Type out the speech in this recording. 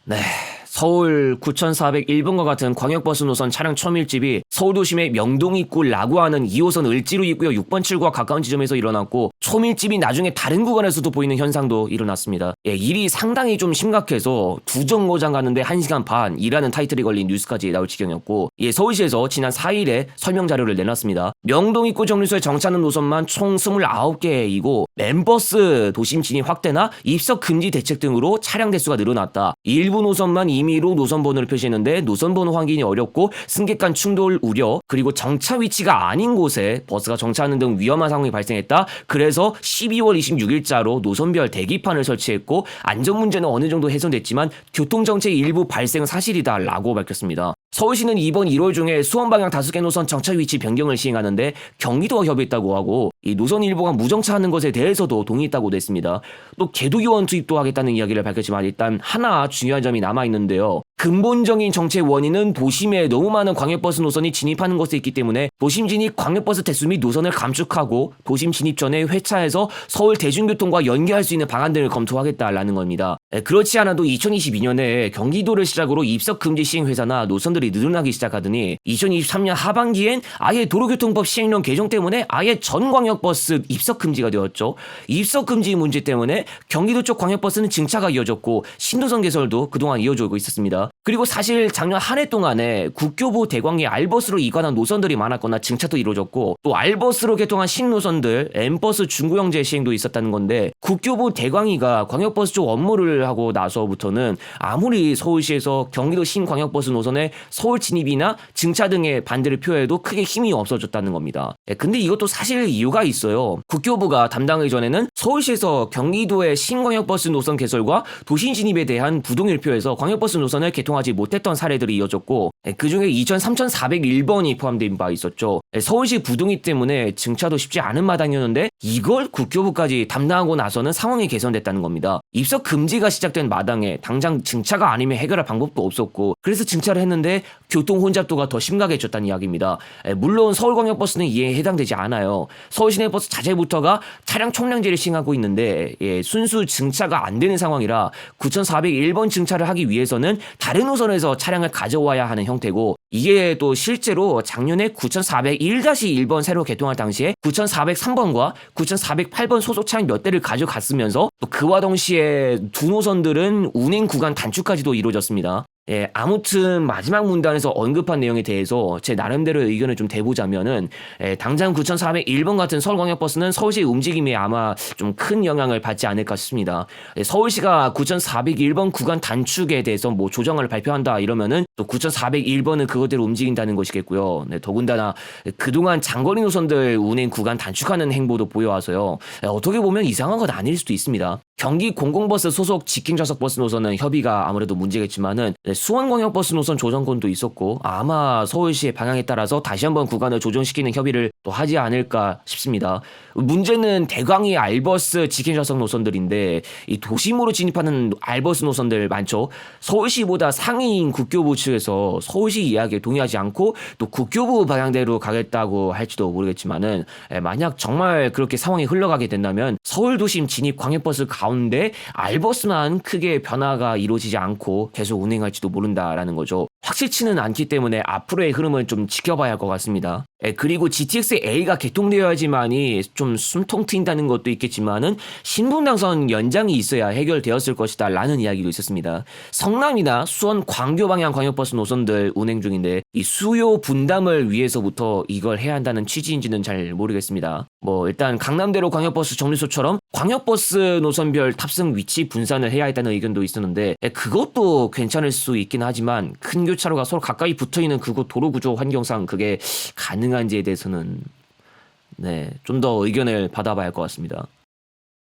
네. 서울 9401번과 같은 광역버스 노선 차량 초밀집이 서울 도심의 명동입구라고 하는 2호선 을지로 입구역 6번 출구와 가까운 지점에서 일어났고, 초밀집이 나중에 다른 구간에서도 보이는 현상도 일어났습니다. 일이 상당히 좀 심각해서 두 정거장 가는데 1시간 반이라는 타이틀이 걸린 뉴스까지 나올 지경이었고, 서울시에서 지난 4일에 설명 자료를 내놨습니다. 명동입구 정류소에 정차하는 노선만 총 29개이고 멤버스 도심 진입 확대나 입석 금지 대책 등으로 차량 대수가 늘어났다. 일부 노선만 임의로 노선번호를 표시했는데 노선번호 확인이 어렵고 승객 간 충돌 우려, 그리고 정차 위치가 아닌 곳에 버스가 정차하는 등 위험한 상황이 발생했다. 그래서 12월 26일자로 노선별 대기판을 설치했고, 안전 문제는 어느 정도 해소됐지만 교통정체 일부 발생 사실이다 라고 밝혔습니다. 서울시는 이번 1월 중에 수원 방향 5개 노선 정차 위치 변경을 시행하는데 경기도와 협의했다고 하고, 이 노선 일부가 무정차하는 것에 대해서도 동의했다고 냈습니다. 또 계도요원 투입도 하겠다는 이야기를 밝혔지만 일단 하나 중요한 점이 남아있는데요. 근본적인 정체 원인은 도심에 너무 많은 광역버스 노선이 진입하는 것에 있기 때문에 도심 진입 광역버스 대수 및 노선을 감축하고 도심 진입 전에 회차해서 서울 대중교통과 연계할 수 있는 방안들을 검토하겠다라는 겁니다. 그렇지 않아도 2022년에 경기도를 시작으로 입석 금지 시행 회사나 노선들이 늘어나기 시작하더니 2023년 하반기엔 아예 도로교통법 시행령 개정 때문에 아예 전 광역버스 입석 금지가 되었죠. 입석 금지 문제 때문에 경기도 쪽 광역버스는 증차가 이어졌고 신도선 개설도 그동안 이어지고 있었습니다. 그리고 사실 작년 한 해 동안에 국교부 대광에 알버스로 이관한 노선들이 많았거나 증차도 이루어졌고, 또 알버스로 개통한 신노선들 M버스 중구형제 시행도 있었다는 건데, 국교부 대광이가 광역버스 쪽 업무를 하고 나서부터는 아무리 서울시에서 경기도 신광역버스 노선에 서울 진입이나 증차 등의 반대를 표해도 크게 힘이 없어졌다는 겁니다. 근데 이것도 사실 이유가 있어요. 국교부가 담당하기 전에는 서울시에서 경기도의 신광역버스 노선 개설과 도심 진입에 대한 부동의를 표해서 광역버스 노선을 개통하지 못했던 사례들이 이어졌고, 그중에 3401번이 포함된 바 있었죠. 서울시 부동의 때문에 증차도 쉽지 않은 마당이었는데 이걸 국교부까지 담당하고 나서는 상황이 개선됐다는 겁니다. 입석 금지가 시작된 마당에 당장 증차가 아니면 해결할 방법도 없었고, 그래서 증차를 했는데 교통 혼잡도가 더 심각해졌다는 이야기입니다. 물론 서울광역버스는 이에 해당되지 않아요. 서울시내버스 자체부터가 차량 총량제를 시행하고 있는데 순수 증차가 안 되는 상황이라 9401번 증차를 하기 위해서는 다른 노선에서 차량을 가져와야 하는 형태고, 이게 또 실제로 작년에 9401-1번 새로 개통할 당시에 9403번과 9408번 소속 차량 몇 대를 가져갔으면서 또 그와 동시에 두 노선들은 운행 구간 단축까지도 이루어졌습니다. 아무튼 마지막 문단에서 언급한 내용에 대해서 제 나름대로 의견을 좀 대보자면은 당장 9401번 같은 서울광역버스는 서울시의 움직임에 아마 좀 큰 영향을 받지 않을까 싶습니다. 서울시가 9401번 구간 단축에 대해서 뭐 조정안을 발표한다 이러면은 또 9401번은 그거대로 움직인다는 것이겠고요. 더군다나 그동안 장거리 노선들 운행 구간 단축하는 행보도 보여와서요. 어떻게 보면 이상한 건 아닐 수도 있습니다. 경기 공공버스 소속 직행좌석버스 노선은 협의가 아무래도 문제겠지만은 수원광역버스 노선 조정권도 있었고, 아마 서울시의 방향에 따라서 다시 한번 구간을 조정시키는 협의를 또 하지 않을까 싶습니다. 문제는 대광이 알버스 직행좌석 노선들인데 이 도심으로 진입하는 알버스 노선들 많죠. 서울시보다 상위인 국교부 측에서 서울시 이야기에 동의하지 않고 또 국교부 방향대로 가겠다고 할지도 모르겠지만은 만약 정말 그렇게 상황이 흘러가게 된다면 서울 도심 진입 광역버스 가운데 알버스만 크게 변화가 이루어지지 않고 계속 운행할지도 모른다라는 거죠. 확실치는 않기 때문에 앞으로의 흐름을 좀 지켜봐야 할 것 같습니다. 그리고 GTX-A가 개통되어야지만이 좀 숨통 트인다는 것도 있겠지만은 신분당선 연장이 있어야 해결되었을 것이다 라는 이야기도 있었습니다. 성남이나 수원 광교 방향 광역버스 노선들 운행 중인데 이 수요 분담을 위해서부터 이걸 해야 한다는 취지인지는 잘 모르겠습니다. 뭐 일단 강남대로 광역버스 정류소처럼 광역버스 노선별 탑승 위치 분산을 해야 했다는 의견도 있었는데 그것도 괜찮을 수 있긴 하지만 큰 교차로가 서로 가까이 붙어있는 그곳 도로 구조 환경상 그게 가능한지에 대해서는 좀 더 의견을 받아봐야 할 것 같습니다.